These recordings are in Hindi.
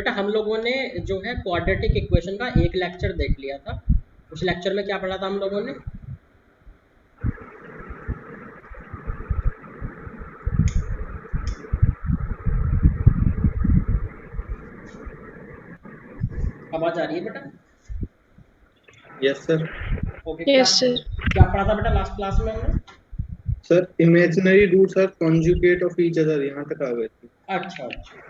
बेटा हम लोगों ने जो है क्वाड्रेटिक इक्वेशन का एक लेक्चर देख लिया था। उस लेक्चर में क्या पढ़ा था हम लोगों ने? आवाज आ रही है बेटा? Yes sir. ओके, क्या यस सर। क्या पढ़ा था बेटा लास्ट क्लास में हमने? Sir imaginary roots are conjugate of each other, यहाँ तक आ गए थे। अच्छा अच्छा,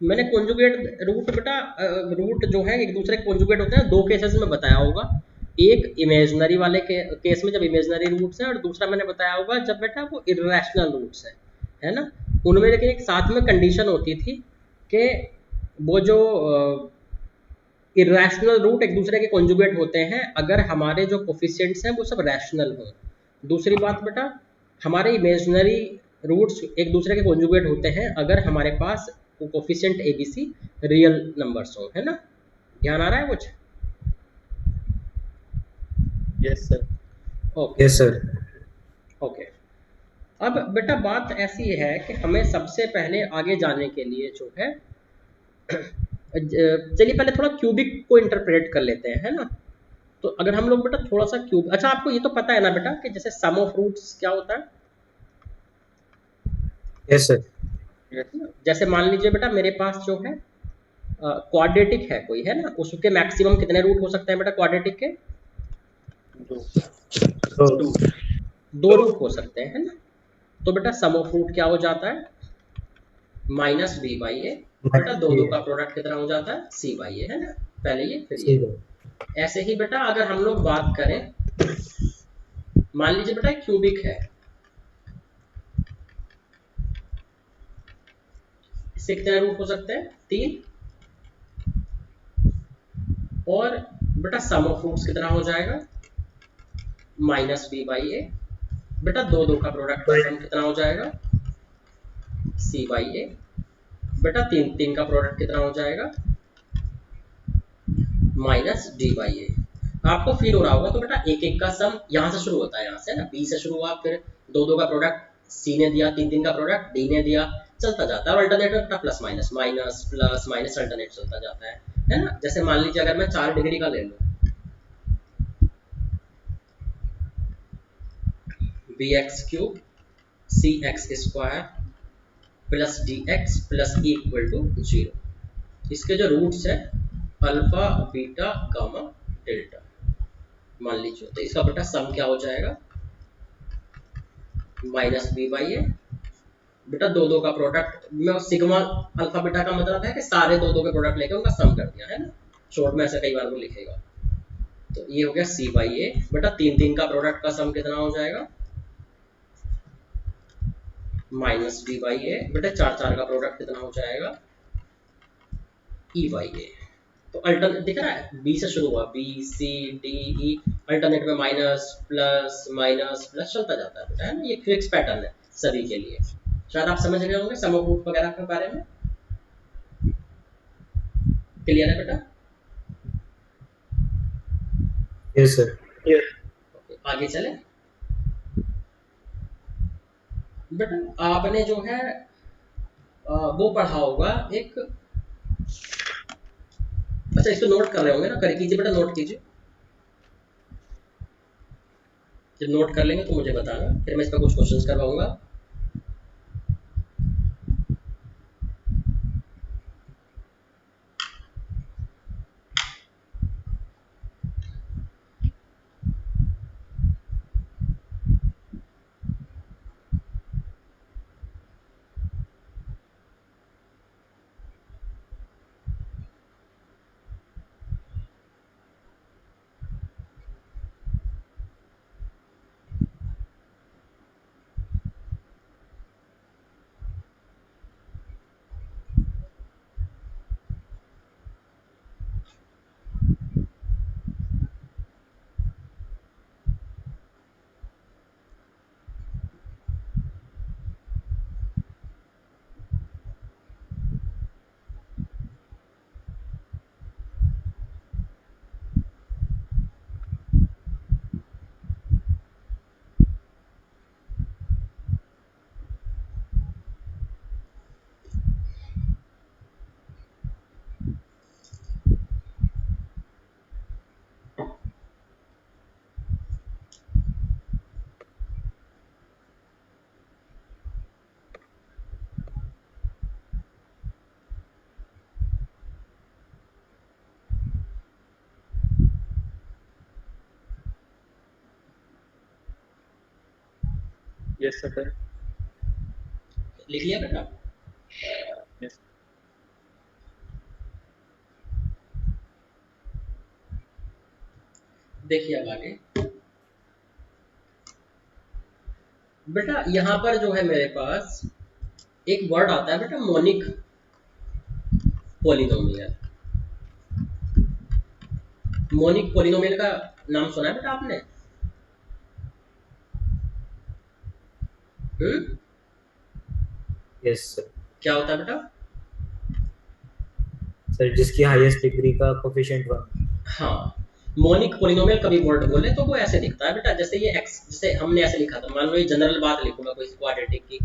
मैंने कॉन्जुगेट रूट बेटा, रूट जो है एक दूसरे के कॉन्जुगेट होते हैं, दो केसेस में बताया होगा। एक इमेजिनरी वाले केस में जब इमेजिनरी रूट्स हैं, और दूसरा मैंने बताया होगा जब बेटा वो इरेशनल रूट्स है ना। उनमें लेकिन एक साथ में कंडीशन होती थी कि वो जो इरेशनल रूट एक दूसरे के कॉन्जुगेट होते हैं अगर हमारे जो कोफिशिएंट्स हैं वो सब रैशनल हों। दूसरी बात बेटा, हमारे इमेजिनरी रूट्स एक दूसरे के कॉन्जुगेट होते हैं अगर हमारे पास कोफिशिएंट एबीसी रियल नंबर्स हो, है ना। ध्यान आ रहा है कुछ? Yes sir. Okay yes sir. Okay. अब बेटा बात ऐसी है कि हमें सबसे पहले आगे जाने के लिए जो है चलिए पहले थोड़ा क्यूबिक को इंटरप्रेट कर लेते हैं, है ना। तो अगर हम लोग बेटा थोड़ा सा क्यूब, अच्छा आपको ये तो पता है ना बेटा कि जैसे सम ऑफ रूट्स क्या होता है? Yes sir. जैसे मान लीजिए बेटा मेरे पास जो है क्वाड्रेटिक है कोई, है ना, उसके मैक्सिमम कितने रूट हो सकते हैं बेटा क्वाड्रेटिक के? तो दो रूट हो सकते हैं, है ना। तो बेटा सम ऑफ रूट क्या हो जाता है? Minus B by A. बेटा दो दो का प्रोडक्ट कितना हो जाता है? सी बाई ए, है ना। पहले ये फिर ये। ऐसे ही बेटा अगर हम लोग बात करें, मान लीजिए बेटा क्यूबिक है, इससे कितने रूट हो सकते हैं? 3। और बेटा सम ऑफ रूट्स कितना हो जाएगा? Minus B by A. बेटा दो दो का प्रोडक्ट का सम कितना हो जाएगा? सी बाई ए। बेटा तीन तीन का प्रोडक्ट कितना हो जाएगा? माइनस डी बाई ए। आपको फील हो रहा होगा तो बेटा एक एक का सम यहाँ से शुरू होता है, यहाँ से ना, बी से शुरू हुआ, फिर दो दो का प्रोडक्ट सी ने दिया, तीन तीन का प्रोडक्ट डी ने दिया, चलता जाता है। और अल्टरनेट में plus minus minus plus minus alternate चलता जाता है ना। जैसे मान लीजिए अगर मैं 4 डिग्री का ले लूँ, B x cube C x square plus D x plus E equal to 0। इसके जो रूट्स है अल्फा बीटा गामा डेल्टा मान लीजिए, तो इसका बेटा सम क्या हो जाएगा? Minus B by A. बेटा दो दो का प्रोडक्ट में सिग्मा अल्फा बीटा का मतलब है कि सारे दो दो के प्रोडक्ट लेके उनका सम कर दिया, है ना। शॉर्ट में ऐसे कई बार वो लिखेगा। तो ये हो गया सी बाई ए। बेटा तीन तीन का प्रोडक्ट का सम कितना हो जाएगा? Minus B by A. बेटा चार चार का प्रोडक्ट कितना हो जाएगा? E by A. तो अल्टरनेट दिख रहा है, बी से शुरू हुआ, B C D E, alternate में माइनस प्लस चलता जाता है बेटा, है ना। ये फिक्स पैटर्न है सभी के लिए। शायद आप समझ गए होंगे सम ऑफ रूट वगैरह के बारे में। क्लियर है बेटा? Yes sir. ओके, आगे चले। बेटा आपने जो है वो पढ़ा होगा एक, अच्छा इसको नोट कर रहे होंगे ना, कर कीजिए बेटा, नोट कीजिए। जब नोट कर लेंगे तो मुझे बताना, फिर मैं इस पर कुछ क्वेश्चंस करवाऊंगा। Yes sir. लिख लिया बेटा? यस। देखिए अब आगे बेटा, यहाँ पर जो है मेरे पास एक वर्ड आता है बेटा, मोनिक पोलिनोमियल। मोनिक पोलिनोमियल का नाम सुना है बेटा आपने? Yes sir. क्या होता है बेटा? सर जिसकी हाईएस्ट डिग्री का कोफिशिएंट 1। हाँ, मोनिक पोलिनोमियल कभी वर्ड बोले तो वो ऐसे दिखता है बेटा, जैसे ये एक्स, जैसे हमने ऐसे लिखा था, मान लो ये जनरल बात लिखूंगा कोई क्वाड्रेटिक की,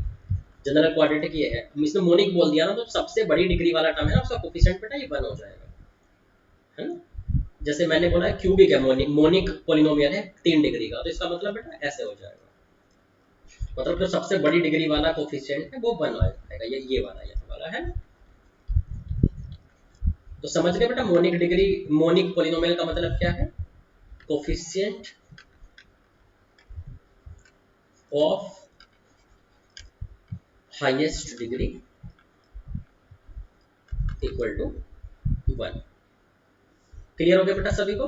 जनरल क्वाड्रेटिक ये है, हम इसमें मोनिक बोल दिया ना, तो सबसे बड़ी डिग्री वाला टर्म है ना, उसका कोफिशिएंट बेटा ये 1 हो जाएगा, है ना? जैसे मैंने बोला क्यूबिक है, मोनिक मोनिक पोलिनोमियल है 3 डिग्री का, तो इसका मतलब बेटा ऐसे हो जाएगा, मतलब जो सबसे बड़ी डिग्री वाला कोफिशिएंट है वो 1 आ जाएगा, ये वाला, ये वाला है। तो समझ गए बेटा, मोनिक डिग्री, मोनिक पोलिनोमियल का मतलब क्या है? Coefficient of highest degree equal to 1। Clear हो गया बेटा सभी को?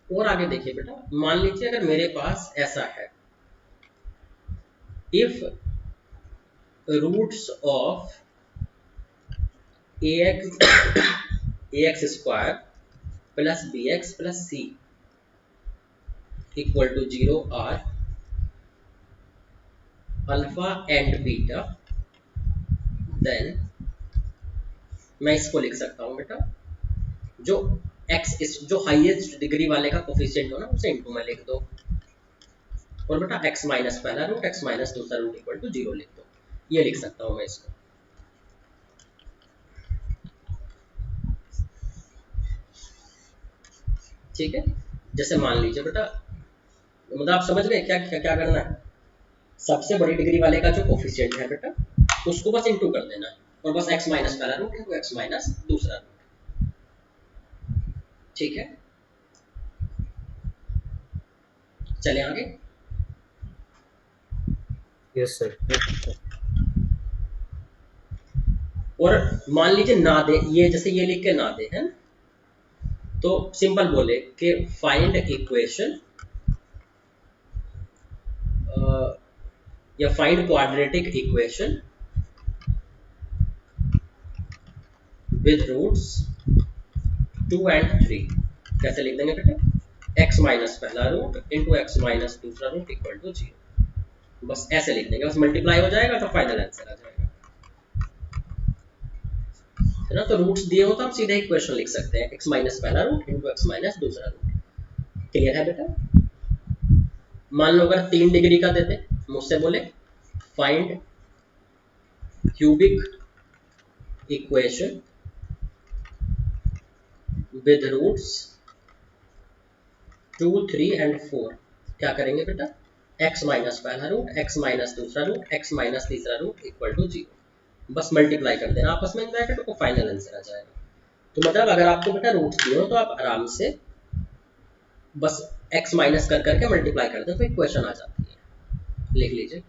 और आगे देखिए बेटा, मान लीजिए अगर मेरे पास ऐसा है, if roots of ax square plus bx plus c equal to 0 are alpha and beta, then मैं इसको लिख सकता हूं बेटा, जो x इस जो हाईएस्ट डिग्री वाले का कोफिशिएंट हो ना, उसे इनटू में लिख दो, और बेटा x माइनस पहला रूट, x माइनस दूसरा रूट इक्वल टू 0 लिख दो। ये लिख सकता हूं मैं इसको, ठीक है? जैसे मान लीजिए बेटा, मतलब आप समझ गए क्या क्या, क्या करना है? सबसे बड़ी डिग्री वाले का जो कोफिशिएंट है बेटा, उसको बस इनटू कर देना है, और बस x माइनस पहला रूट इनटू x माइनस दूसरा रूट, ठीक है? चले आगे। Yes sir. और मान लीजिए ना दे, ये जैसे ये लिख के ना दे, है ना? तो सिंपल बोले कि फाइंड इक्वेशन या find quadratic equation with roots 2 and 3। कैसे लिख देंगे बेटा? x माइनस पहला रूट इंटू एक्स माइनस दूसरा रूट इक्वल टू 0, बस ऐसे लिख देंगे, बस मल्टीप्लाई हो जाएगा तो फाइनल आंसर आ जाएगा, है ना? तो रूट्स दिए हो तो आप सीधे इक्वेशन लिख सकते हैं, x माइनस पहला रूट इंटू एक्स माइनस दूसरा रूट। क्लियर है बेटा? मान लो अगर 3 डिग्री का देते, मुझसे बोले find cubic equation with roots 2, 3 and 4, क्या करेंगे बेटा? x माइनस पहला रूट, x माइनस दूसरा रूट, x माइनस तीसरा रूट इक्वल टू 0, बस मल्टीप्लाई कर देना आपस में इन ब्रैकेट को, फाइनल आंसर आ जाएगा। तो मतलब अगर आपको बेटा रूट्स दिए हो तो आप आराम से बस x माइनस कर करके मल्टीप्लाई कर दें तो इक्वेशन आ जाती है, लिख लीजिए।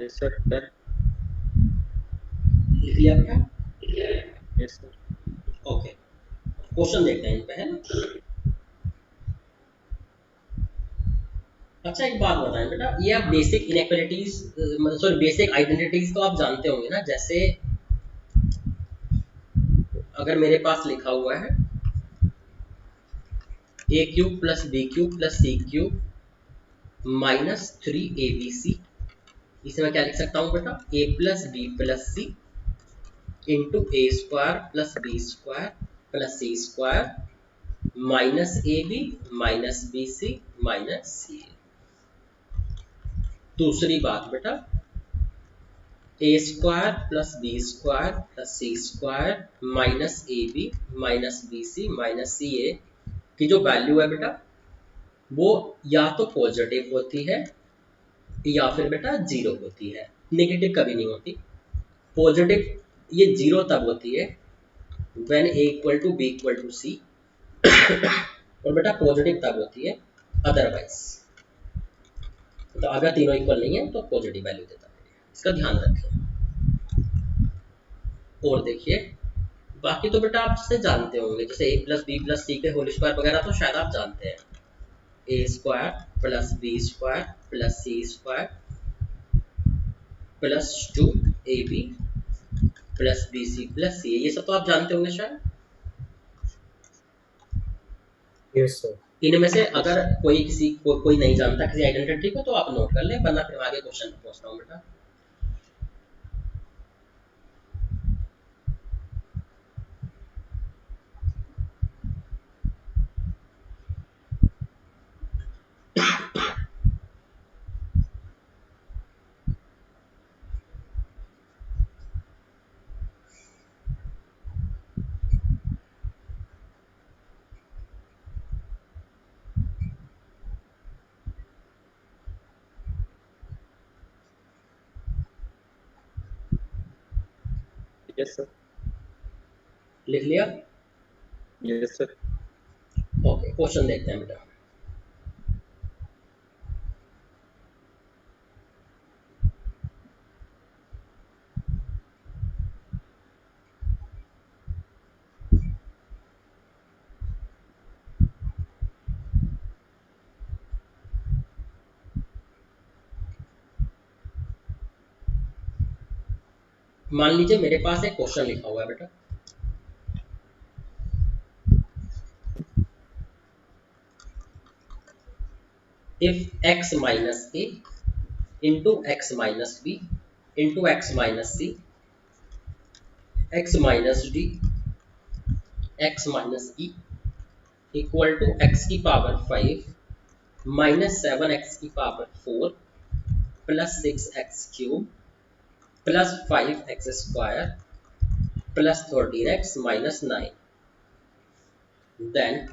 Yes sir done. लिख लिया बेटा? Yes sir. ओके, क्वेश्चन देखते हैं इन पे, है ना। अच्छा एक बात बताएं बेटा, ये आप बेसिक इनइक्वालिटीज मतलब सॉरी बेसिक आइडेंटिटीज तो आप जानते होंगे ना। जैसे अगर मेरे पास लिखा हुआ है A cube plus B cube plus C cube minus 3abc, इसे मैं क्या लिख सकता हूँ बेटा? a plus B plus C into A square plus B square plus C square minus A B minus B C minus C. दूसरी बात बेटा, A square plus B square plus C square minus A B minus B C minus C A की जो वैल्यू है बेटा, वो या तो पॉजिटिव होती है या फिर बेटा जीरो होती है, नेगेटिव कभी नहीं होती। पॉजिटिव ये जीरो तब होती है when A equal to B equal to C, और बेटा पॉजिटिव तब होती है अदरवाइज। तो अगर तीनों इक्वल नहीं है तो पॉजिटिव वैल्यू देता है, इसका ध्यान रखें। और देखिए बाकी तो बेटा आप से जानते होंगे, जैसे A plus B plus C के होल स्क्वायर वगैरह तो शायद आप जानते हैं। A square plus B square plus C square plus 2ab plus B C plus C, ये सब तो आप जानते होंगे शायद। Yes sir. इनमें से अगर कोई नहीं जानता किसी आइडेंटिटी को तो आप नोट कर लें, वरना फिर आगे क्वेश्चन पे पहुंचता हूँ बेटा। Yes sir. लिख लिया? Yes sir. ओके, क्वेश्चन देखते हैं बेटा। मान लीजिए मेरे पास एक क्वेश्चन लिखा हुआ है बेटा, if x minus A into x minus B into x minus C X minus D X minus E equal to X की पावर 5 माइनस 7x की power 4 plus 6x cube plus 5x square plus 13x minus 9, then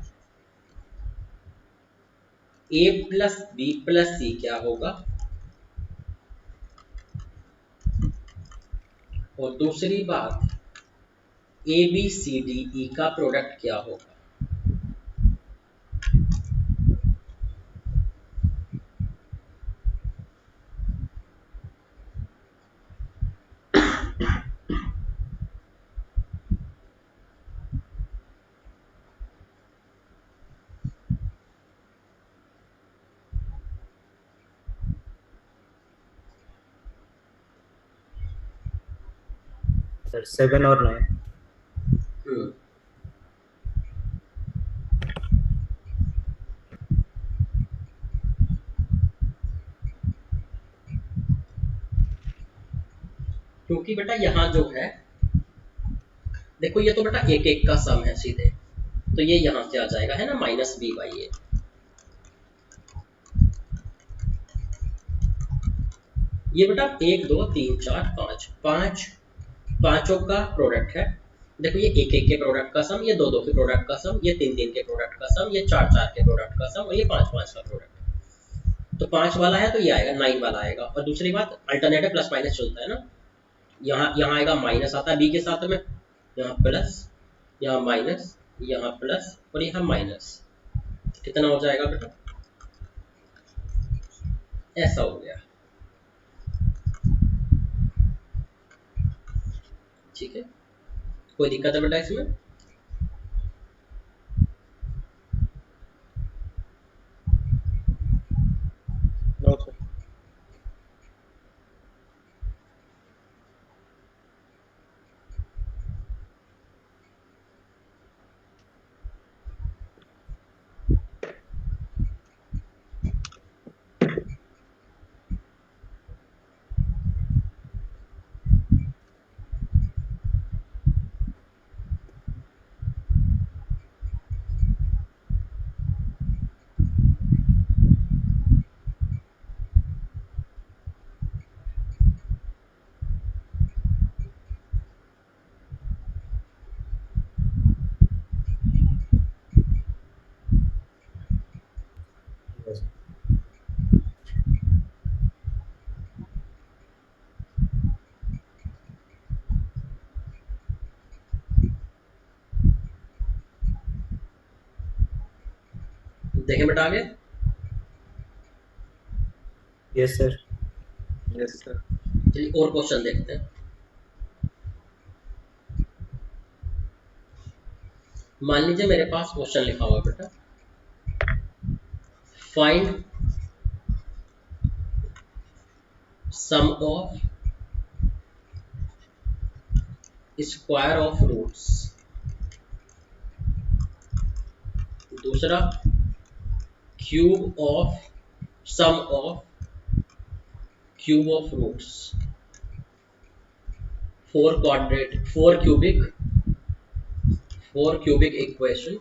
a plus B plus C क्या होगा, और दूसरी बात ए बी सी डी ई का प्रोडक्ट क्या होगा। सर 7 और 9। क्योंकि बेटा यहाँ जो है देखो, ये तो बेटा एक एक का सम है सीधे, तो ये यहाँ से आ जाएगा, है ना, माइनस बी बाई ए। ये बेटा 1 2 3 4 5 पांचों का प्रोडक्ट है। देखो ये एक एक के प्रोडक्ट का सम, ये दो दो के प्रोडक्ट का सम, ये तीन तीन के प्रोडक्ट का सम, ये चार चार के प्रोडक्ट का सम, और ये पांच पांच का प्रोडक्ट। तो 5 वाला है तो ये आएगा, 9 वाला आएगा। और दूसरी बात, अल्टरनेटिव प्लस माइनस चलता है ना, यहाँ आएगा माइनस आता है बी के साथ में, यहाँ प्लस, यहाँ माइनस, यहाँ प्लस और यहाँ माइनस। कितना हो जाएगा बेटा? ऐसा हो गया। ठीक है, कोई दिक्कत है बेटा इसमें? No sir. Yes. देखें बेटा आगे। Yes, sir. Yes sir. चलिए और क्वेश्चन देखते हैं। मान लीजिए मेरे पास क्वेश्चन लिखा हुआ है बेटा, find sum of square of roots. दूसरा, cube of sum of cube of roots. For cubic equation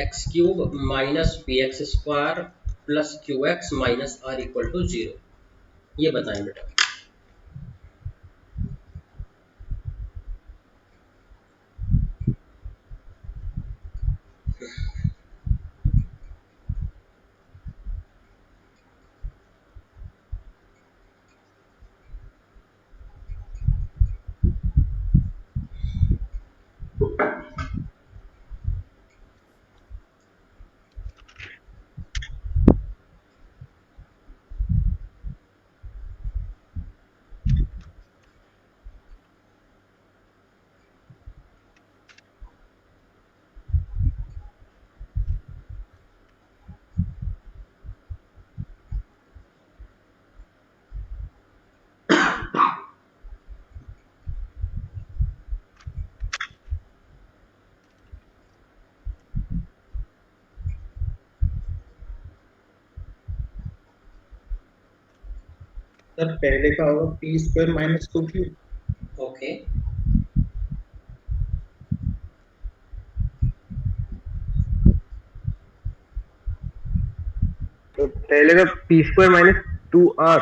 X cube minus P X square plus Q X minus R equal to 0। ये बताएं बेटा। सर पहले का होगा P square minus 2q। Okay, तो पहले का पी स्क्वायर माइनस 2r।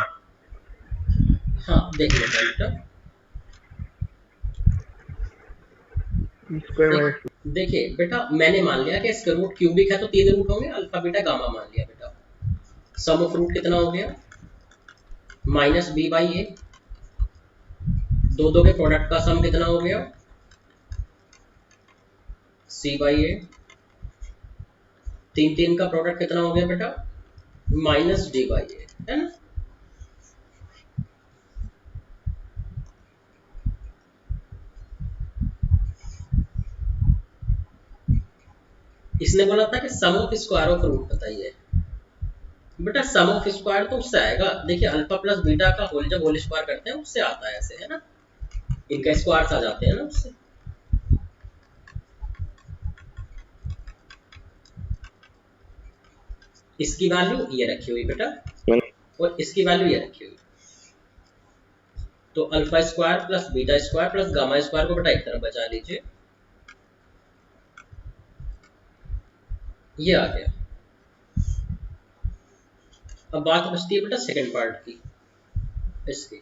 हाँ देख लेते हैं बेटा। पी स्क्वायर देख माइनस देखिए बेटा, मैंने मान लिया कि इसका रूट क्यूबिक है तो 3 रूट होंगे, अल्फा बीटा गामा मान लिया बेटा। सम ऑफ रूट कितना हो गया, माइनस बी बाई ए। दो दो के प्रोडक्ट का सम कितना हो गया, सी बाई ए। तीन तीन का प्रोडक्ट कितना हो गया बेटा, माइनस डी बाई ए, है ना। इसने बोला था कि सम ऑफ स्क्वायर ऑफ रूट बताइए। बेटा सम ऑफ स्क्वायर तो उससे आएगा, देखिए अल्फा प्लस बीटा का होल जब होल स्क्वायर करते हैं उससे आता है ऐसे, है ना। इनका स्क्वायर आ जाते हैं ना उससे। इसकी वैल्यू ये रखी हुई बेटा, और इसकी वैल्यू ये रखी हुई। तो alpha square plus beta square plus gamma square को बेटा एक तरफ बचा लीजिए, ये आ गया। अब बात बचती है बेटा सेकंड पार्ट की। इसकी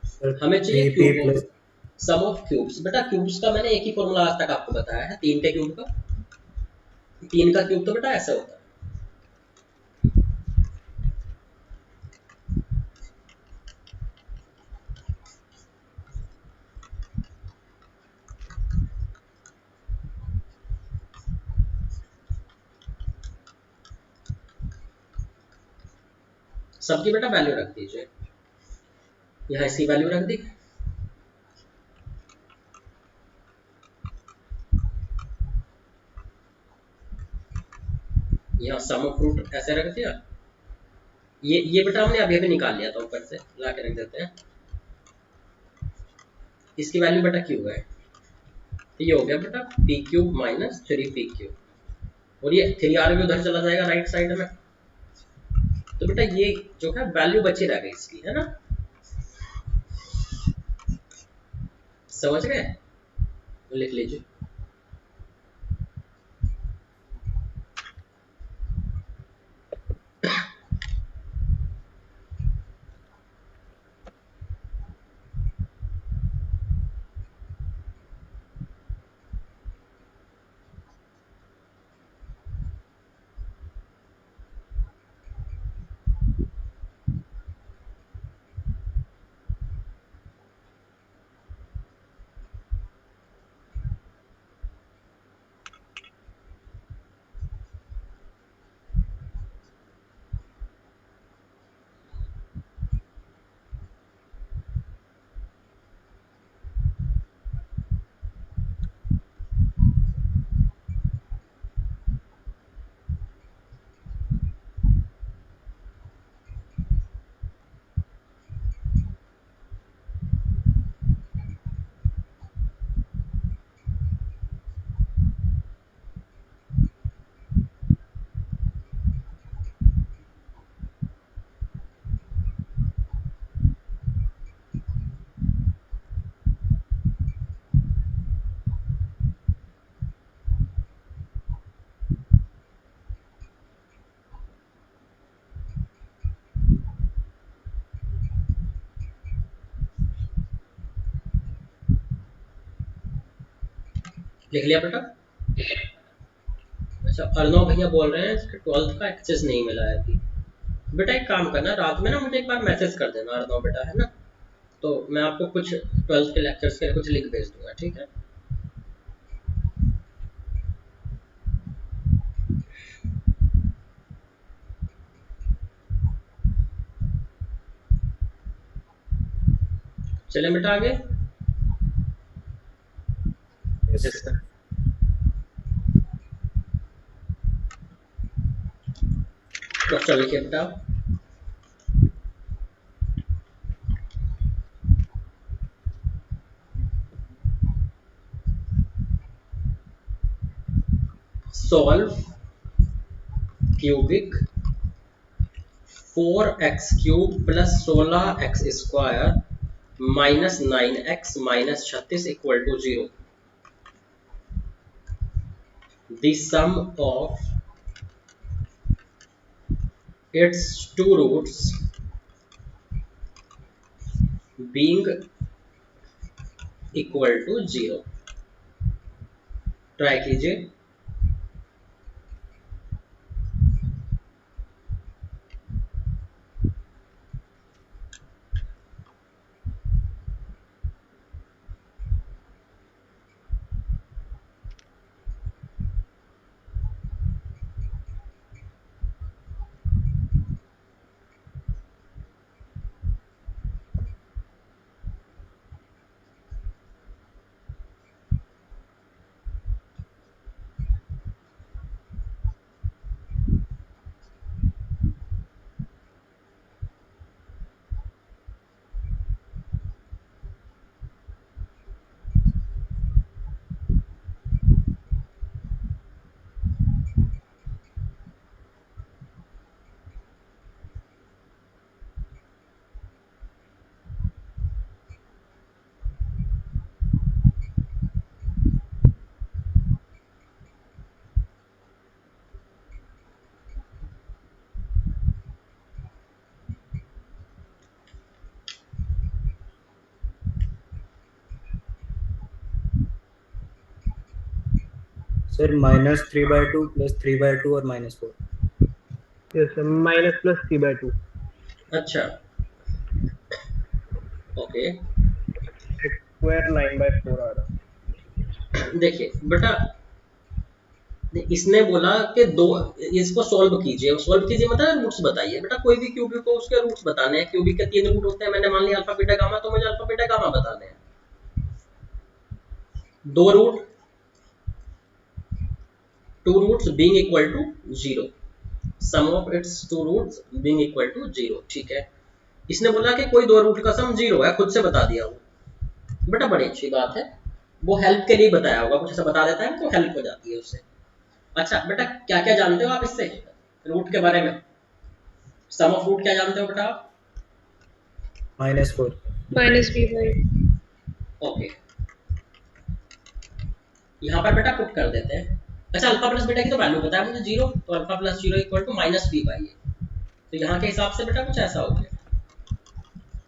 Sir, हमें चाहिए 3p cube plus of sum of cubes. बेटा क्यूब्स का मैंने एक ही फॉर्मूला आज तक आपको बताया है, 3 के क्यूब का। 3 का क्यूब तो बेटा ऐसा होता है। सबकी बेटा वैल्यू रख दीजिए, यहाँ इसकी वैल्यू रख दी। यहाँ सम ऑफ रूट ऐसे रख दिया, ये बेटा हमने अभी अभी निकाल लिया था, ऊपर से ला के रख देते हैं। इसकी वैल्यू बेटा क्यू है, तो ये हो गया बेटा P cube minus 3 P cube, और ये 3r भी उधर चला जाएगा राइट साइड में। तो बेटा ये जो है वैल्यू बची रह गई इसकी, है ना, समझ गए, लिख लीजिए। लिख लिया बेटा। अच्छा, अर्णव भैया बोल रहे हैं इसके 12th का एक्सेस नहीं मिला है अभी। बेटा एक काम करना, रात में ना मुझे एक बार मैसेज कर देना अर्णव बेटा, है ना, तो मैं आपको कुछ 12th के लेक्चर्स के कुछ लिंक भेज दूंगा, ठीक है। चले बेटा आगे। Yes, yes sir. Sir. Question लिखिए बेटा। Solve cubic 4x cube plus 16x square minus 9x minus 36 equal to 0। The sum of its two roots being equal to 0। Try कीजिए। Sir, -3/2 plus 3/2 और -4. Yes, sir. Minus plus 3/2. अच्छा, ओके। X square 9/4 आ रहा। देखिए बेटा, इसने बोला कि दो, इसको सॉल्व कीजिए। सॉल्व कीजिए मतलब रूट्स बताइए बेटा, कोई भी क्यूबिक को उसके रूट्स बताने हैं। क्यूबिक के 3 रूट होते हैं, मैंने मान लिया अल्फा बीटा गामा, तो मुझे अल्फा बीटा गामा बताने हैं। 2 root, 2 roots being equal to 0। Sum of its two roots being equal to 0। ठीक है, इसने बोला कि कोई दो रूट का सम 0 है, खुद से बता दिया वो। बेटा बड़ी अच्छी बात है, वो हेल्प के लिए बताया होगा, कुछ ऐसा बता देता है तो हेल्प हो जाती है उससे। अच्छा बेटा क्या क्या जानते हो आप इससे रूट के बारे में? सम ऑफ रूट क्या जानते हो बेटा आप? -4। -b/। ओके, यहाँ पर बेटा पुट कर देते हैं। अच्छा अल्फा प्लस बीटा की तो वैल्यू बताया मुझे 0, तो alpha plus 0 equal to -b/a। तो यहाँ के हिसाब से बेटा कुछ ऐसा हो गया,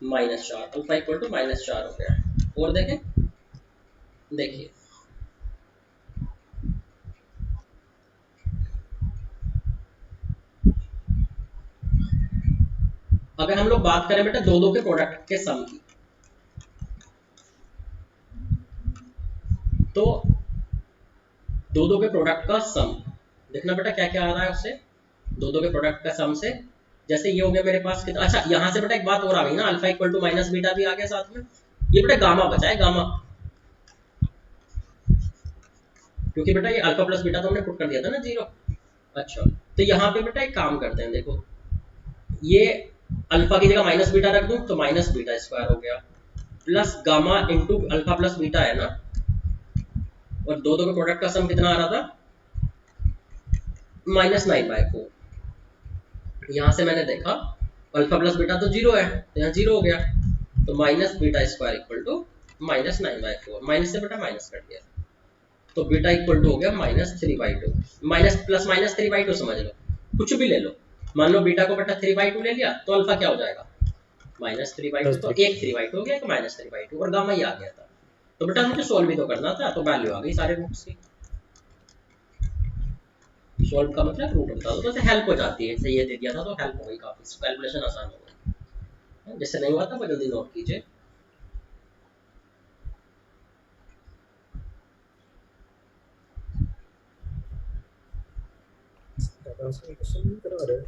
-4, अल्फा इक्वल टू -4 हो गया। और देखें, देखिए अगर हम लोग बात करें बेटा दो दो के प्रोडक्ट के सम की, तो दो दो के प्रोडक्ट का सम देखना बेटा क्या क्या आ रहा है उससे। दो दो के प्रोडक्ट का सम से, जैसे ये हो गया मेरे पास कितना। अच्छा यहाँ से बेटा एक बात और आ गई ना, alpha equal to minus beta भी आ गया साथ में। ये बेटा गामा बचा है, गामा, क्योंकि बेटा ये अल्फा प्लस बीटा तो हमने पुट कर दिया था ना 0। अच्छा तो यहाँ पे बेटा एक काम करते हैं, देखो ये अल्फा की जगह माइनस बीटा रख दूं तो माइनस बीटा स्क्वायर हो गया, plus gamma into alpha plus beta है ना, और दो दो के प्रोडक्ट का सम कितना आ रहा था, -9/4। यहाँ से मैंने देखा अल्फा प्लस बीटा तो 0 है, तो यहाँ 0 हो गया, तो minus beta square equal to -9/4। Minus से बेटा माइनस कट गया, तो बीटा इक्वल टू हो गया -3/2। माइनस प्लस -3/2 समझ लो, कुछ भी ले लो। मान लो बीटा को बेटा 3/2 ले लिया, तो अल्फा क्या हो जाएगा, -3/2। तो एक 3/2 हो गया, तो -3/2, और गामा ही आ गया था। तो बेटा मुझे सोल्व भी तो करना था, तो वैल्यू आ गई सारे रूट्स की। सॉल्व का मतलब रूट बता दो, तो इससे हेल्प हो जाती है। इससे ये दे दिया था तो हेल्प हो गई, काफी कैलकुलेशन आसान हो गई। जिससे नहीं हुआ था वो जल्दी नोट कीजिए। क्वेश्चन नहीं करवा रहे।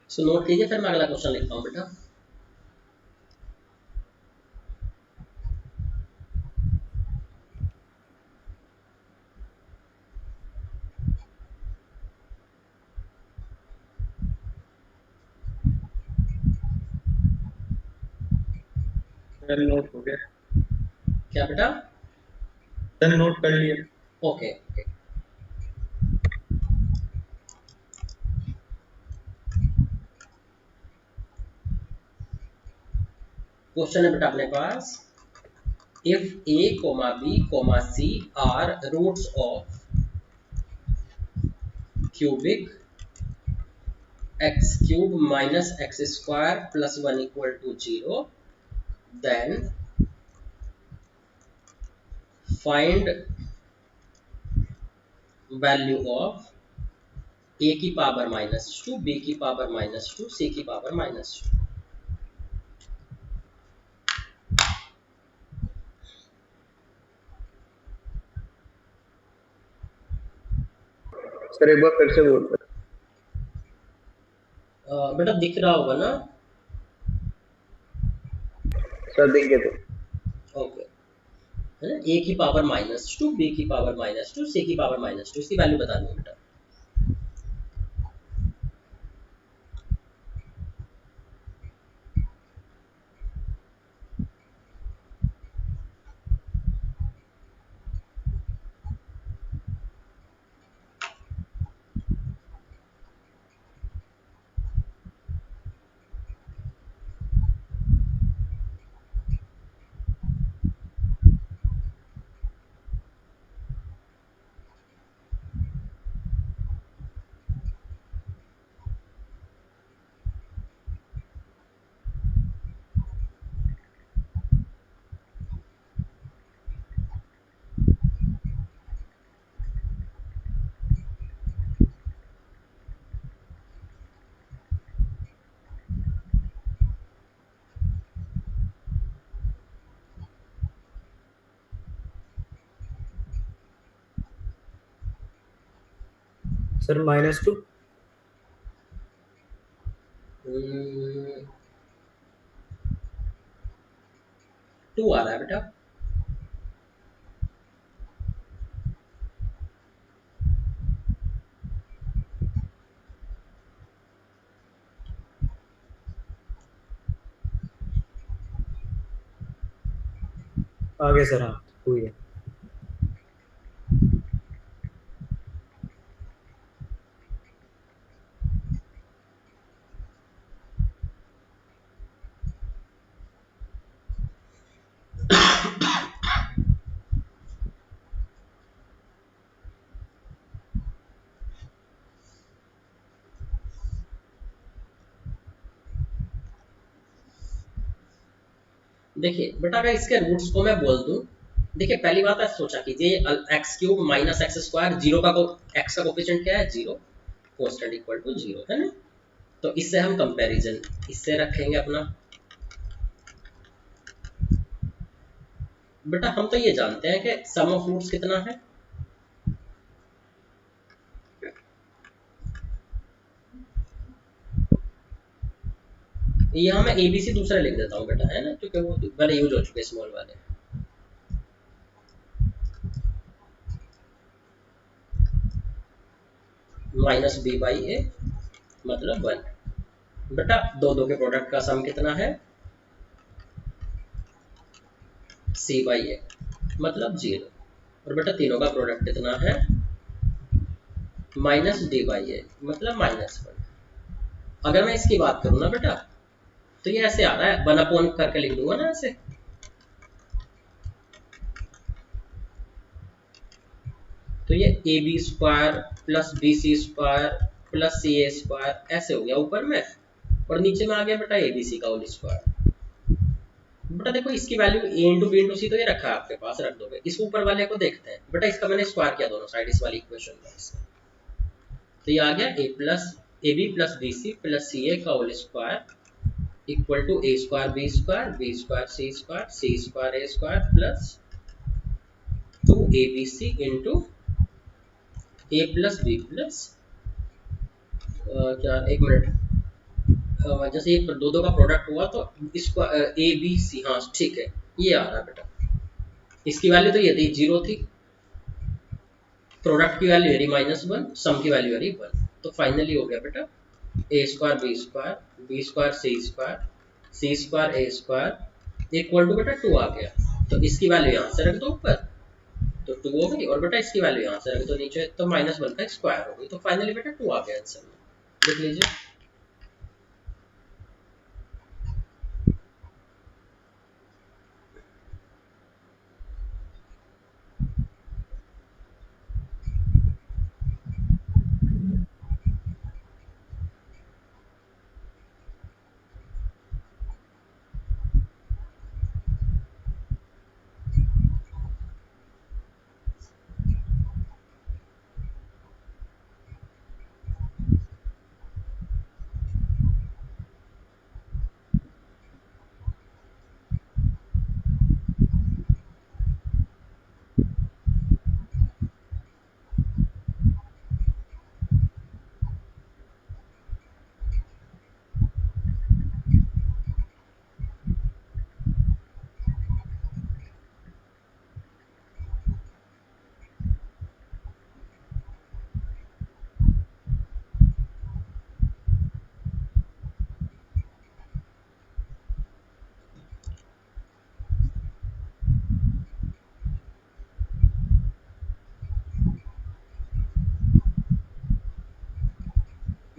सो नोट कीजिए, फिर मैं अगला क्वेश्चन लिखता हूँ बेटा। नोट हो गया। क्या बेटा? नोट कर लिया। ओके ओके, क्वेश्चन है बेटा अपने पास, if a b c are roots of cubic x cube minus x square plus 1 equal to 0, then find value of a की पावर -2, b की पावर -2, c की पावर -2। सर एक बार फिर से बोल रहे। बेटा दिख रहा होगा ना? सर देखिए तो ओके, है ना, a की पावर -2, b की पावर -2, c की पावर -2, इसकी वैल्यू बता दो बेटा। सर -2। 2 आ रहा है बेटा। आगे सर, हाँ 2 है। देखिए बेटा, अगर इसके रूट्स को मैं बोल दूं, देखिए पहली बात है सोचा कीजिए, x cube minus x square, zero का एक्स का कोफिशिएंट क्या है, 0, कांस्टेंट इक्वल टू 0 है ना। तो इससे हम कंपैरिजन इससे रखेंगे अपना। बेटा हम तो ये जानते हैं कि सम ऑफ रूट्स कितना है, यहाँ मैं एबीसी दूसरा लिख देता हूँ बेटा, है ना, क्योंकि वो वाले यूज हो चुके स्मॉल वाले। माइनस बी बाई ए मतलब 1। बेटा दो दो के प्रोडक्ट का सम कितना है, सी बाई ए मतलब 0। और बेटा तीनों का प्रोडक्ट कितना है, माइनस डी बाई ए मतलब -1। अगर मैं इसकी बात करूँ ना बेटा, तो ये ऐसे आ रहा है, 1 अपॉन करके लिख दूंगा ना ऐसे। तो ये a b square plus B c square plus C a square ऐसे हो गया ऊपर में, और नीचे में आ गया बेटा ए बी सी का होल स्क्वायर। बेटा देखो इसकी वैल्यू ए इंटू बी इंटू सी तो ये रखा है आपके पास, रख दोगे। इस ऊपर वाले को देखते हैं बेटा, इसका मैंने स्क्वायर किया दोनों साइड इस वाली इक्वेशन में इसका। तो ये आ गया A B plus B C plus C A का whole square equal to A square B square C square A square plus 2abc into A plus B plus क्या, एक मिनट, जैसे ये दो दो का प्रोडक्ट हुआ तो इसको ए बी सी, हाँ ठीक है, ये आ रहा है बेटा। इसकी वैल्यू तो ये थी 0 थी, प्रोडक्ट की वैल्यू यही -1, सम की वैल्यू यही 1। तो फाइनली हो गया बेटा A square B square C square A square equal to बेटा 2 आ गया। तो इसकी वैल्यू यहाँ से रख दो ऊपर, तो 2 हो गई, और बेटा इसकी वैल्यू यहाँ से रख दो नीचे, तो -1 का स्क्वायर हो गई। तो फाइनली बेटा 2 आ गया आंसर में, देख लीजिए।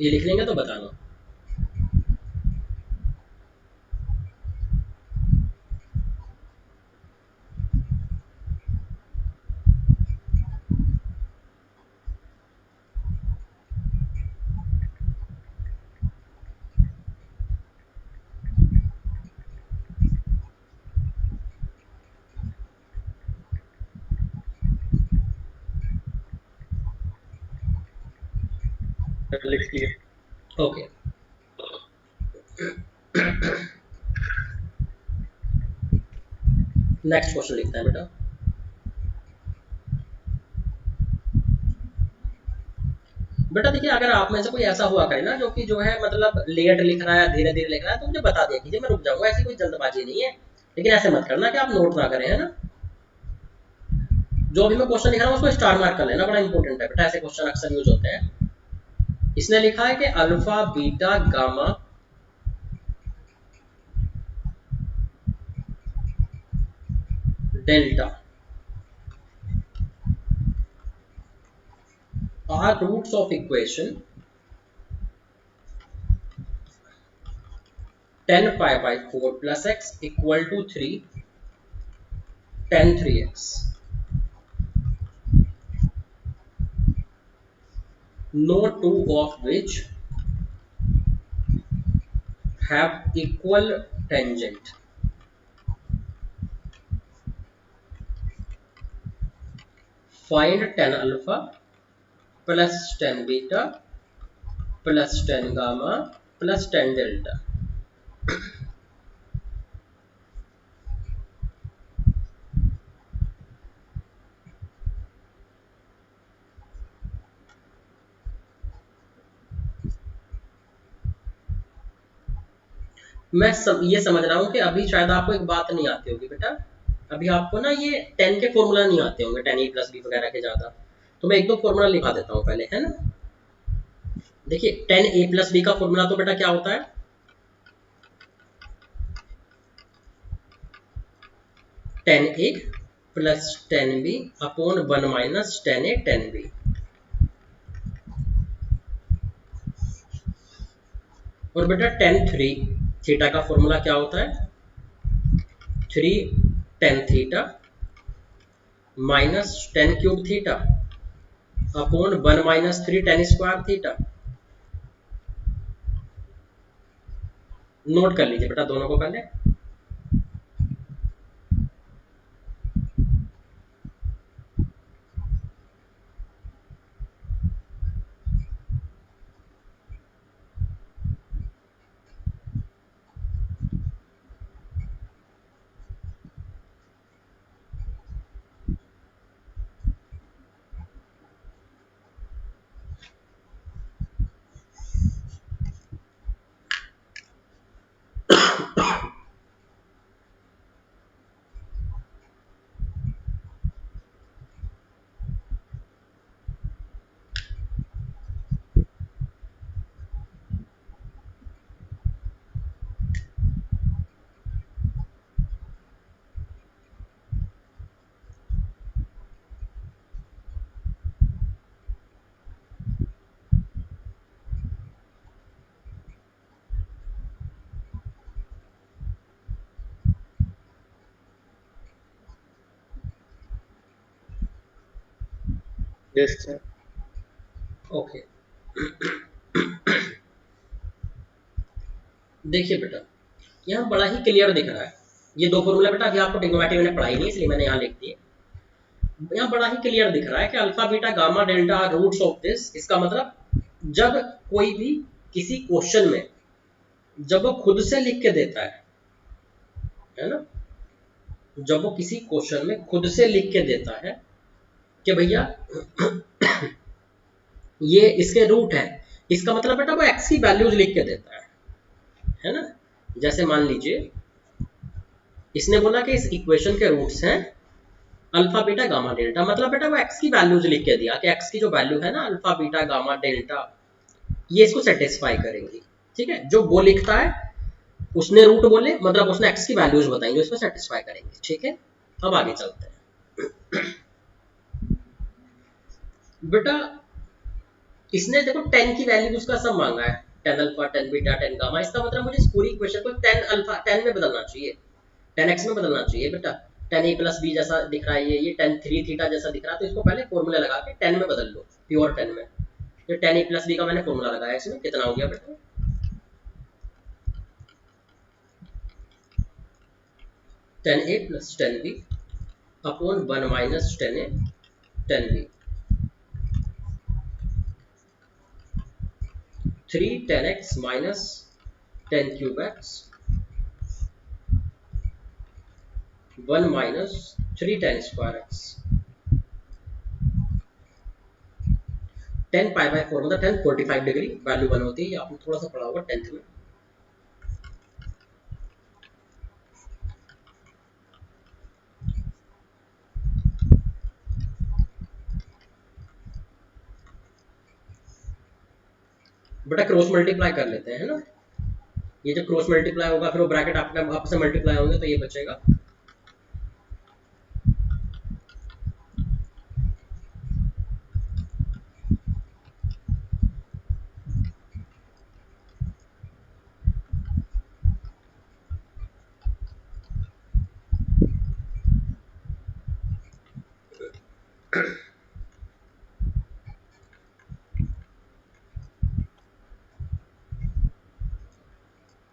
ये लिख लेंगे तो बताना। लिख लिया। ओके नेक्स्ट क्वेश्चन लिखते हैं बेटा। बेटा देखिए, अगर आप में से कोई ऐसा हुआ करे ना जो कि जो है मतलब लेट लिख रहा है, धीरे धीरे लिख रहा है, तो मुझे बता दिया कीजिए, मैं रुक जाऊंगा, ऐसी कोई जल्दबाजी नहीं है। लेकिन ऐसे मत करना कि आप नोट ना करें, है ना। जो भी मैं क्वेश्चन लिख रहा हूँ उसको स्टार मार्क कर लेना, बड़ा इंपॉर्टेंट है बेटा, ऐसे क्वेश्चन अक्सर यूज होते हैं। इसने लिखा है कि alpha beta gamma delta are roots of equation 10 pi by 4 plus x equal to 3 tan 3x, no two of which have equal tangent. Find tan alpha plus tan beta plus tan gamma plus tan delta. ये समझ रहा हूँ कि अभी शायद आपको एक बात नहीं आती होगी बेटा, अभी आपको ना ये 10 के फॉर्मूला नहीं आते होंगे, 10 ए प्लस बी वगैरह के ज़्यादा। तो मैं एक दो फॉर्मूला लिखा देता हूँ पहले, है ना। देखिए 10 ए प्लस बी का फॉर्मूला तो बेटा क्या होता है, 10 ए प्लस 10 बी अपॉन 1 माइनस 10 ए 10 बी। और बेटा 10 3 थीटा का फॉर्मूला क्या होता है, 3 tan theta minus 10 cube theta upon 1 minus 3 tan square theta. Note कर लीजिए बेटा दोनों को पहले। Yes sir. ओके देखिए बेटा, यहाँ बड़ा ही क्लियर दिख रहा है, ये दो फॉर्मूला बेटा अभी आपको ट्रिग्नोमेट्री मैंने पढ़ाई नहीं इसलिए मैंने यहाँ लिख दिए। यहाँ बड़ा ही क्लियर दिख रहा है कि alpha beta gamma delta are roots of this. इसका मतलब जब कोई भी किसी क्वेश्चन में जब वो खुद से लिख के देता है ना, जब वो किसी क्वेश्चन में खुद से लिख के देता है कि भैया ये इसके रूट है, इसका मतलब बेटा वो एक्स की वैल्यूज लिख के देता है ना। जैसे मान लीजिए इसने बोला कि इस इक्वेशन के रूट्स हैं अल्फा बीटा गामा डेल्टा, मतलब बेटा वो एक्स की वैल्यूज लिख के दिया कि एक्स की जो वैल्यू है ना अल्फा बीटा गामा डेल्टा ये इसको सेटिस्फाई करेंगी। ठीक है, जो वो लिखता है उसने रूट बोले मतलब उसने एक्स की वैल्यूज बताई जो इसको सेटिस्फाई करेंगे। ठीक है, अब आगे चलते हैं बेटा। इसने देखो 10 की वैल्यू उसका सब मांगा है, 10 अल्फा 10 बीटा 10 गामा। इसका मतलब मुझे इस पूरी इक्वेशन को 10 अल्फा 10 में बदलना चाहिए, 10x में बदलना चाहिए बेटा। 10 a प्लस बी जैसा दिख रहा है ये 10 3 थीटा जैसा दिख रहा है, तो इसको पहले फॉर्मूला लगा के 10 में बदल लो, प्योर 10 में। तो 10 a प्लस बी का मैंने फॉर्मूला लगाया, इसमें कितना हो गया बेटा, 10 a plus 10 b upon 1 minus 10 a 10 b। 3 10x minus 10 cube x 1 minus 3 tan square x। 10 पाई/4 मतलब 10 45 डिग्री वैल्यू 1 होती है, ये आपने थोड़ा सा पढ़ा होगा 10th में। बेटा क्रॉस मल्टीप्लाई कर लेते हैं, है ना। ये जब क्रॉस मल्टीप्लाई होगा फिर वो ब्रैकेट आपका आपस में मल्टीप्लाई होंगे तो ये बचेगा।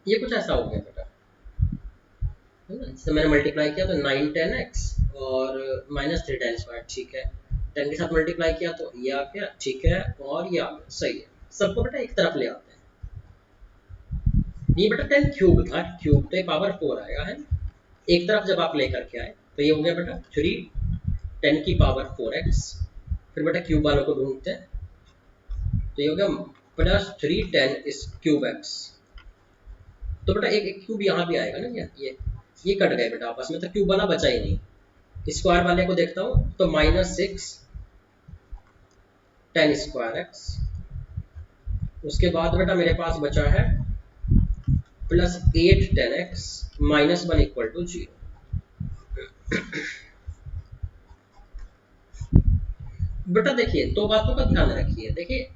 ये कुछ ऐसा हो गया बेटा, है ना। जैसे मैंने मल्टीप्लाई किया तो 9 10x और -3 tan², ठीक है। 10 के साथ मल्टीप्लाई किया तो ये आ गया, ठीक है, और ये आ गया, सही है। सबको बेटा एक तरफ ले आते हैं। ये बेटा 10³ था, क्यूब तो पावर 4 आएगा, है ना। एक तरफ जब आप लेकर के आए तो ये हो गया बेटा 3 10⁴x। फिर बेटा क्यूब वालों को ढूंढते हैं, तो ये हो गया +3 10³ x। तो बेटा एक क्यूब यहाँ भी आएगा ना, ये कट गए बेटा आपस में, तो क्यूब वाला बचा ही नहीं। स्क्वायर वाले को देखता हूँ तो -6 10²x। उसके बाद बेटा मेरे पास बचा है +8 10x -1 = 0। बेटा देखिए दो बातों का ध्यान रखिए। देखिए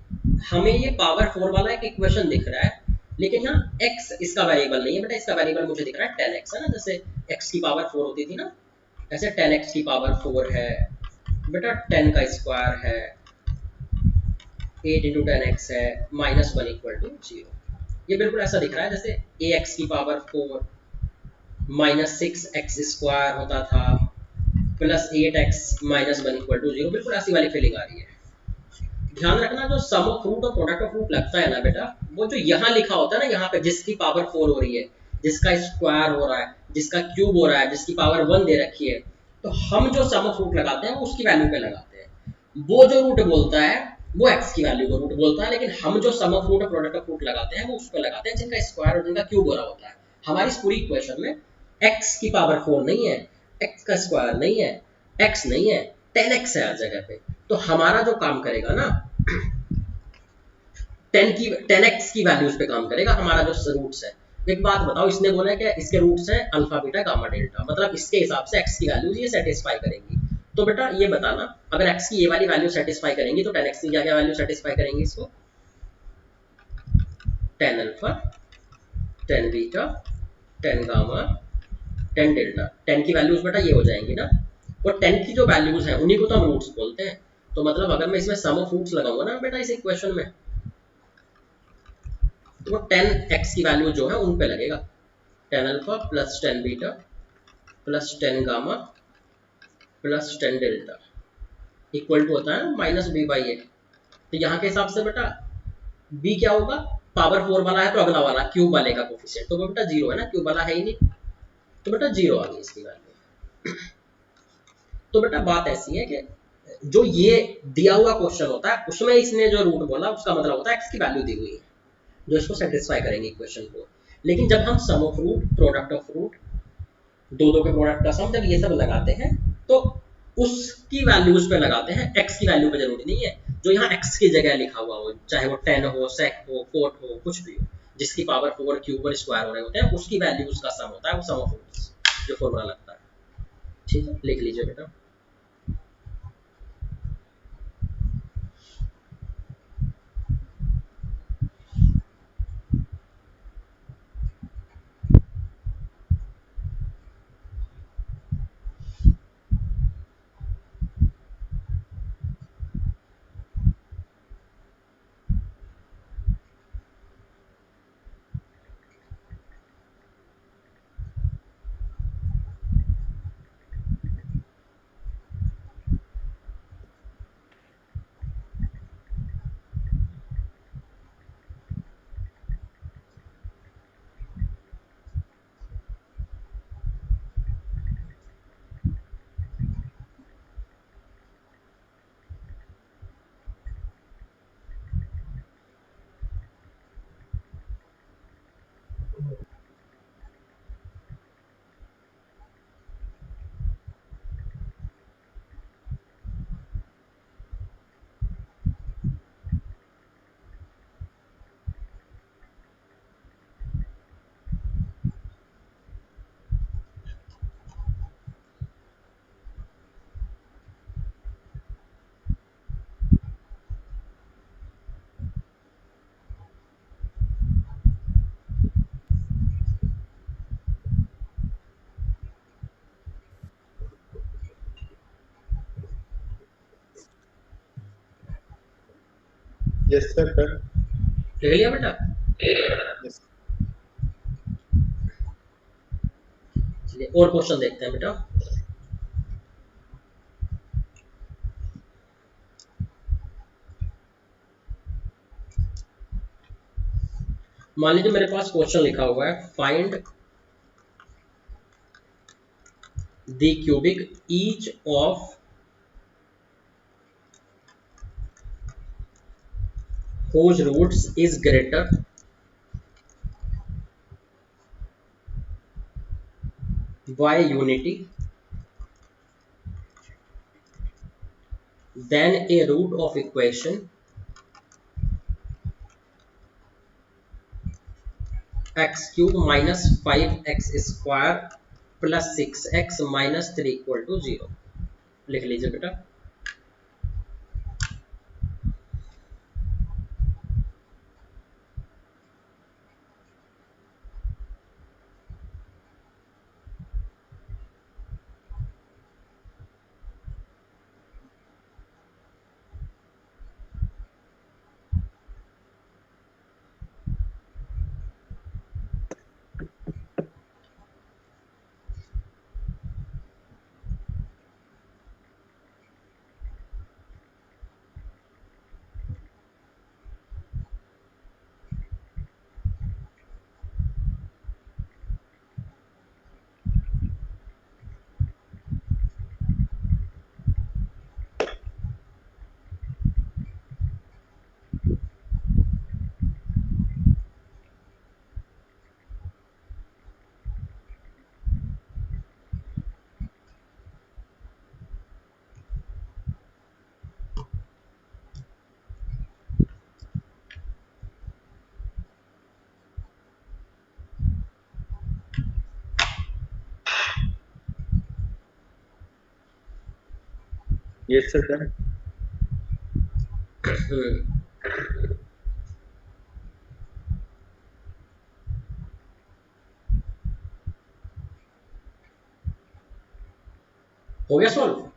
हमें ये पावर 4 वाला एक इक्वेशन दिख रहा है, लेकिन यहाँ x इसका वेरिएबल नहीं है बेटा। इसका वेरिएबल मुझे दिख रहा है 10x, है ना। जैसे x की पावर 4 होती थी ना, ऐसे 10x की पावर 4 है बेटा, 10 का स्क्वायर है, 8 × 10x है, -1 = 0। ये बिल्कुल ऐसा दिख रहा है जैसे ax की पावर 4 -6x² होता था +8x -1 = 0। बिल्कुल ऐसी वाली फीलिंग आ रही है। ध्यान रखना जो सम ऑफ रूट और प्रोडक्ट ऑफ रूट लगता है ना बेटा, वो जो यहाँ लिखा होता है ना, यहाँ पे जिसकी पावर 4 हो रही है, जिसका स्क्वायर हो रहा है, जिसका क्यूब हो रहा है, जिसकी पावर 1 दे रखी है, तो हम जो सम ऑफ रूट लगाते हैं वो उसकी वैल्यू पे लगाते हैं। वो जो रूट बोलता है वो x की वैल्यू को रूट बोलता है, लेकिन हम जो सम ऑफ रूट और प्रोडक्ट ऑफ रूट लगाते हैं वो उस पर लगाते हैं जिनका स्क्वायर और जिनका क्यूब हो रहा होता है। हमारी इस पूरी इक्वेशन में x की पावर 4 नहीं है, x का स्क्वायर नहीं है, x नहीं है, 10x है हर जगह पे। तो हमारा जो काम करेगा ना 10x की वैल्यूज पे काम करेगा हमारा जो रूट्स है। एक बात बताओ, इसने बोला है कि इसके रूट्स हैं अल्फा बीटा गामा डेल्टा, मतलब इसके हिसाब से x की वैल्यूज ये सेटिस्फाई करेंगी। तो बेटा ये बताना अगर x की ये वाली वैल्यू सेटिस्फाई करेंगी तो 10x की क्या क्या वैल्यू सेटिस्फाई करेंगी इसको? 10 अल्फा, 10 बीटा, 10 गामा, 10 डेल्टा। 10 की वैल्यूज बेटा ये हो जाएंगी ना, और 10 की जो वैल्यूज हैं उन्हीं को तो हम रूट्स बोलते हैं। तो मतलब अगर मैं इसमें सम ऑफ रूट्स लगाऊंगा ना बेटा इस इक्वेशन में, तो वो 10x की वैल्यू जो है उन पे लगेगा। 10 alpha plus 10 beta plus 10 gamma plus 10 delta equal to होता है -b/a। तो यहाँ के हिसाब से बेटा b क्या होगा? पावर 4 वाला है तो अगला वाला क्यूब वाले का कोफिशिएंट, तो वो बेटा 0 है ना, क्यूब वाला है ही नहीं, तो बेटा 0 आ गई इसकी वैल्यू। तो बेटा बात ऐसी है कि जो ये दिया हुआ क्वेश्चन होता है उसमें इसने जो रूट बोला उसका मतलब होता है x की वैल्यू दी हुई है जो इसको सेटिस्फाई करेंगे इक्वेशन को। लेकिन जब हम sum of root, product of root, दो के प्रोडक्ट का सम, जब ये सब लगाते हैं तो उसकी वैल्यूज पे लगाते हैं, x की वैल्यू पे जरूरी नहीं है। जो यहाँ x की जगह लिखा हुआ हो, चाहे वो 10 हो, sec हो, cot हो, कुछ भी हो, जिसकी पावर 4 क्यूब और स्क्वायर हो रहे होते हैं उसकी वैल्यूज का सम होता है वो सम ऑफ रूट्स, जो फॉर्मूला लगता है। ठीक है, लिख लीजिए बेटा। Yes sir done. लिख लिया बेटा? यस। चलिए और क्वेश्चन देखते हैं बेटा। मान लीजिए मेरे पास क्वेश्चन लिखा हुआ है, find the cubic each of whose roots is greater by unity than a root of equation x cube minus 5x square plus 6x minus 3 equal to 0। लिख लीजिए बेटा। Yes sir done. हो गया सॉल्व?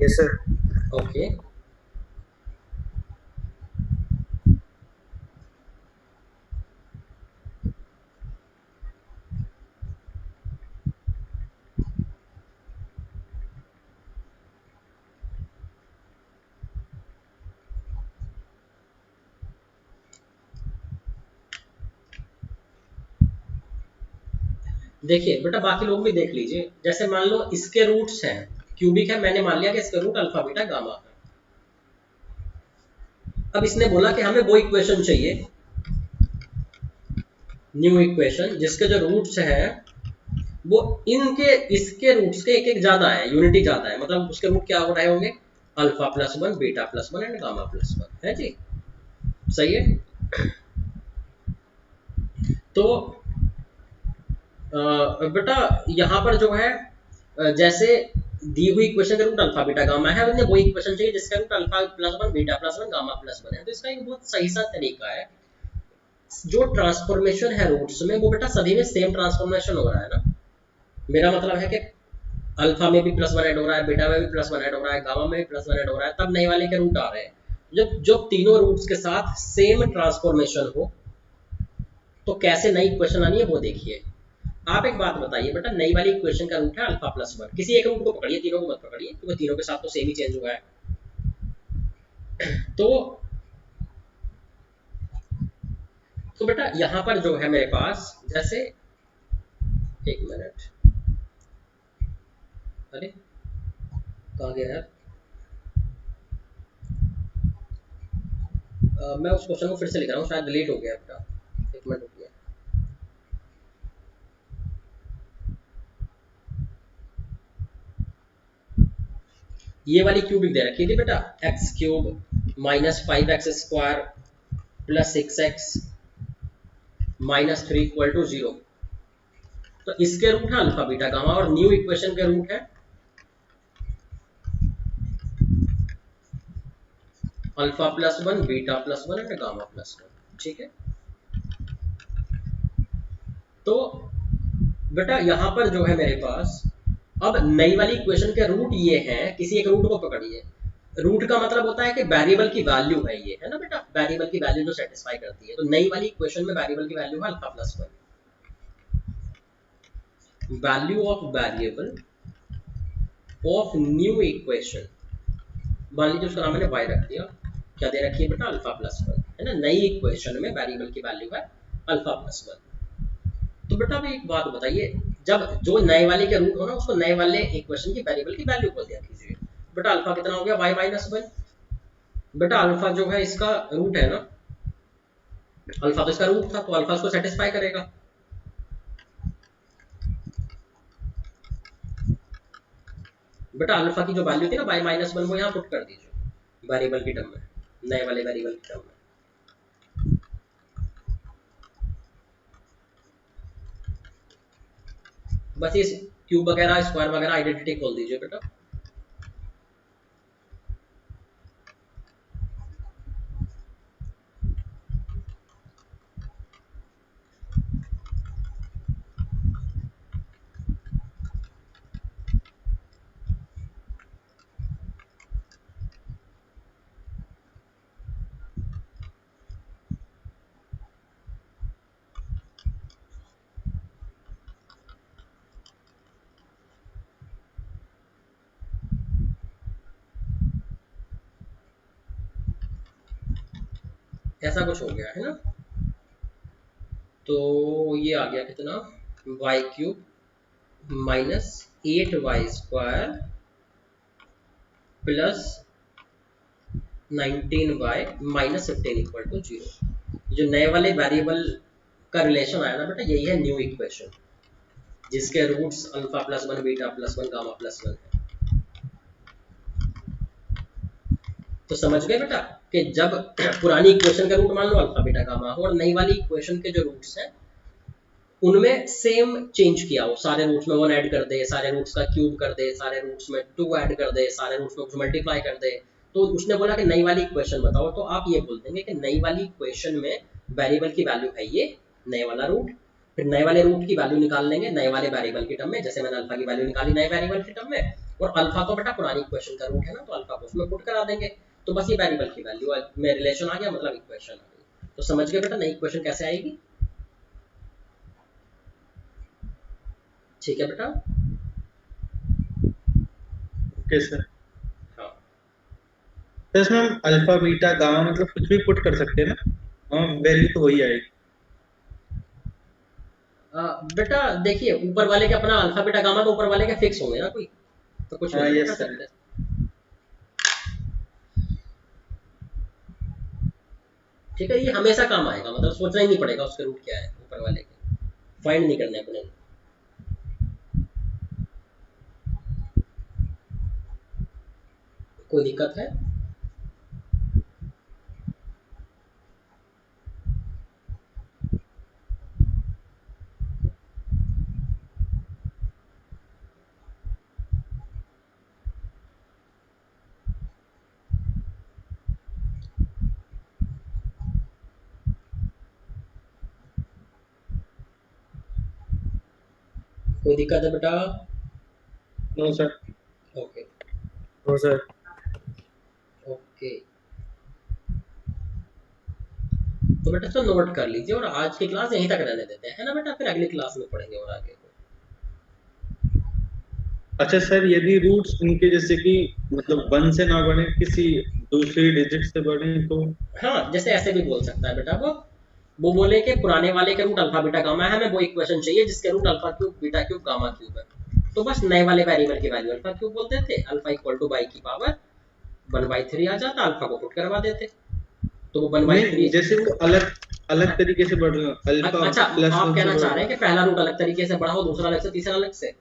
Yes, sir. ओके। देखिए बेटा बाकी लोग भी देख लीजिए। जैसे मान लो इसके रूट्स हैं, क्यूबिक है, मैंने मान लिया कि इसके रूट अल्फा बीटा गामा है। अब इसने बोला कि हमें वो इक्वेशन चाहिए, न्यू इक्वेशन, जिसके जो रूट्स हैं वो इनके इसके रूट्स के एक एक ज्यादा है, यूनिटी ज्यादा है। मतलब उसके रूट क्या हो रहे होंगे? Alpha plus one, beta plus one and gamma plus one. है जी, सही है। तो बेटा यहाँ पर जो है जैसे दी हुई इक्वेशन का रूट अल्फा बीटा गामा है, उन्हें वो इक्वेशन चाहिए जिसका root alpha plus one, beta plus one, gamma plus one है। तो इसका एक बहुत सही सा तरीका है, जो ट्रांसफॉर्मेशन है रूट्स में वो बेटा सभी में सेम ट्रांसफॉर्मेशन हो रहा है ना। मेरा मतलब है कि अल्फा में भी प्लस वन ऐड हो रहा है, बीटा में भी प्लस वन ऐड हो रहा है, गामा में भी प्लस वन ऐड हो रहा है, तब नए वाले के रूट आ रहे हैं। जब तीनों रूट्स के साथ सेम ट्रांसफॉर्मेशन हो तो कैसे नई इक्वेशन आनी है वो देखिए। आप एक बात बताइए बेटा, नई वाली इक्वेशन का रूट है अल्फा प्लस वन, किसी एक रूट को पकड़िए, तीनों को मत पकड़िए क्योंकि तीनों के साथ तो सेम ही चेंज हुआ है। तो बेटा यहां पर जो है मेरे पास, जैसे एक मिनट, अरे कहाँ गया यार? मैं उस क्वेश्चन को फिर से लिख रहा हूँ, शायद डिलीट हो गया बेटा। एक मिनट रुकिए। ये वाली क्यूबिक दे रखी थी बेटा, x cube minus 5x square plus 6x minus 3 equal to 0। तो इसके रूट है अल्फा बीटा गामा और न्यू इक्वेशन के रूट है alpha plus one, beta plus one and gamma plus one. ठीक है, तो बेटा यहां पर जो है मेरे पास अब नई वाली इक्वेशन के रूट ये हैं, किसी एक रूट को पकड़िए। रूट का मतलब होता है कि वेरिएबल की वैल्यू है ये, है ना बेटा, वेरिएबल की वैल्यू जो सेटिस्फाई करती है। तो नई वाली इक्वेशन में वेरिएबल की वैल्यू है alpha plus 1, value of variable of new equation, मान लीजिए उसका नाम मैंने y रख दिया, क्या दे रखी है बेटा, अल्फा प्लस 1, है ना। नई इक्वेशन में वेरिएबल की वैल्यू है अल्फा प्लस 1। तो बेटा अभी एक बात बताइए, जब जो नए वाले के रूट हो ना, उसको नए वाले इक्वेशन की वेरिएबल की वैल्यू बोल दिया कीजिए। बेटा अल्फा कितना हो गया, y माइनस 1। बेटा अल्फा जो है इसका रूट है ना, अल्फा तो इसका रूट था, तो अल्फा इसको सेटिस्फाई करेगा। बेटा अल्फा की जो वैल्यू थी ना y माइनस 1, वो यहाँ पुट कर दीजिए वेरिएबल की टर्म में, नए वाले वेरिएबल की टर्म में। बस इस क्यूब वगैरह स्क्वायर वगैरह आइडेंटिटी खोल दीजिए बेटा। ऐसा कुछ हो गया है ना। तो ये आ गया कितना, y cube minus 8y² plus 19y minus 15 equal to 0। जो नए वाले वेरिएबल का रिलेशन आया ना बेटा, यही है न्यू इक्वेशन, जिसके roots alpha plus 1, beta plus 1, gamma plus 1 है। तो समझ गए बेटा कि जब पुरानी इक्वेशन का रूट मान लो अल्फा बीटा गामा हो, और नई वाली इक्वेशन के जो रूट्स हैं उनमें सेम चेंज किया हो, सारे रूट्स में 1 ऐड कर दे, सारे रूट्स का क्यूब कर दे, सारे रूट्स में 2 ऐड कर दे, सारे रूट्स में कुछ मल्टीप्लाई कर दे। तो उसने बोला कि नई वाली इक्वेशन बताओ, तो आप ये बोल देंगे कि नई वाली इक्वेशन में वेरिएबल की वैल्यू है ये नए वाला रूट, फिर नए वाले रूट की वैल्यू निकाल लेंगे नए वाले वेरिएबल की टर्म में, जैसे मैंने अल्फा की वैल्यू निकाली नए वेरिएबल की टर्म में, और अल्फा को बेटा पुरानी इक्वेशन का रूट है ना, तो अल्फा को उसमें पुट करा देंगे। तो बस ये वेरिएबल की वैल्यू में रिलेशन आ गया, मतलब इक्वेशन आ गई। तो समझ गए बेटा नई इक्वेशन कैसे आएगी। ठीक है बेटा। Okay sir. हाँ तो इसमें हम अल्फा बीटा गामा मतलब कुछ भी पुट कर सकते हैं ना, हाँ वैल्यू तो वही आएगी। बेटा देखिए, ऊपर वाले के अपना अल्फा बीटा गामा तो ऊपर वाले के फिक्स होंगे ना, कोई तो कुछ हाँ नहीं कर यस सर। सकते। ठीक है, ये हमेशा काम आएगा, मतलब सोचना ही नहीं पड़ेगा उसके रूट क्या है ऊपर वाले के, फाइंड नहीं करने अपने। कोई दिक्कत है। कोई दिक्कत है बेटा। No sir. ओके तो सर ओके। तो बेटा तो नोट कर लीजिए, और आज की क्लास यहीं तक रहने देते हैं, है ना बेटा, फिर अगली क्लास में पढ़ेंगे और आगे को। अच्छा सर, यदि रूट्स इनके जैसे कि मतलब 1 से ना बढ़े, किसी दूसरी डिजिट से बढ़े तो। हाँ, जैसे ऐसे भी बोल सकता है बेटा, वो बोले कि पुराने वाले के रूट अल्फा बीटा गामा है, हमें वो इक्वेशन चाहिए जिसके root alpha cube beta cube gamma cube है। तो बस नए वाले वेरिएबल की वैल्यू अल्फा क्यूब बोलते थे, अल्फा इक्वल टू बाई की पावर 1/3 आ जाता, अल्फा को पुट करवा देते, तो वो 1/3। नहीं, जैसे वो अलग अलग तरीके से बढ़ रहे हो, अल्फा अच्छा, प्लस आप 1 से कहना बढ़ चाह रहे रहा हैं कि पहला रूट अलग तरीके से बढ़ाओ, दूसरा अलग से, तीसरा अलग से। है।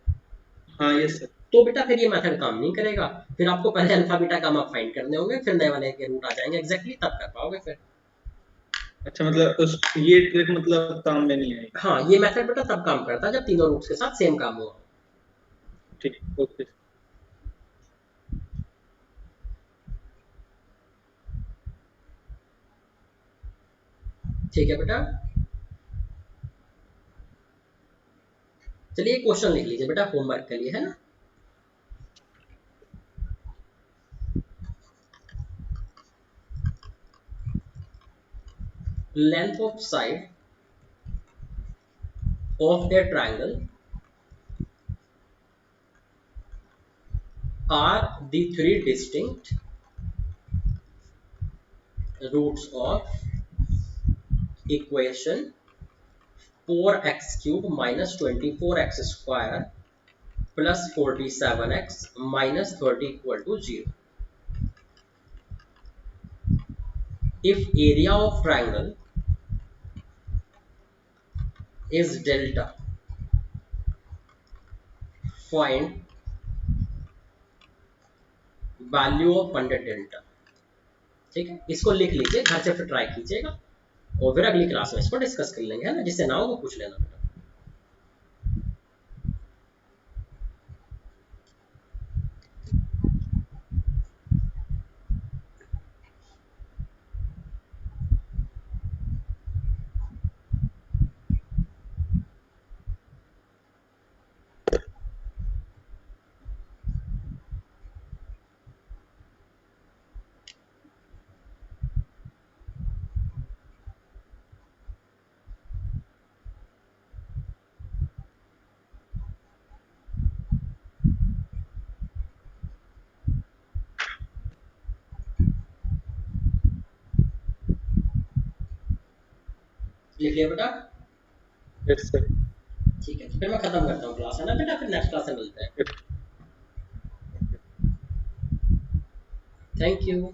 हाँ यस सर। तो बेटा फिर ये मेथड काम नहीं करेगा, फिर आपको पहले अल्फा बीटा गामा फाइंड करने होंगे, फिर नए वाले के रूट आ जाएंगे एग्जैक्टली, तब कर पाओगे फिर। अच्छा, मतलब उस ये ट्रिक मतलब काम में नहीं आएगी। हाँ, ये मेथड बेटा तब काम करता है जब तीनों रूट्स के साथ सेम काम हुआ। ठीक, ओके। ठीक है बेटा। चलिए क्वेश्चन लिख लीजिए बेटा होमवर्क के लिए, है ना। length of side of a triangle are the three distinct roots of equation 4x cube minus 24x square plus 47x minus 30 equal to 0. If area of triangle is delta, find value of under delta. ठीक है, इसको लिख लीजिए, घर से फिर ट्राई कीजिएगा और फिर अगली क्लास में इसको डिस्कस कर लेंगे, है ना। जिससे ना हो वो पूछ लेना बेटा। लिख लिया बेटा? Yes sir. ठीक है, तो फिर मैं खत्म करता हूँ क्लास, है ना बेटा। फिर नेक्स्ट क्लास में मिलते हैं। Thank you.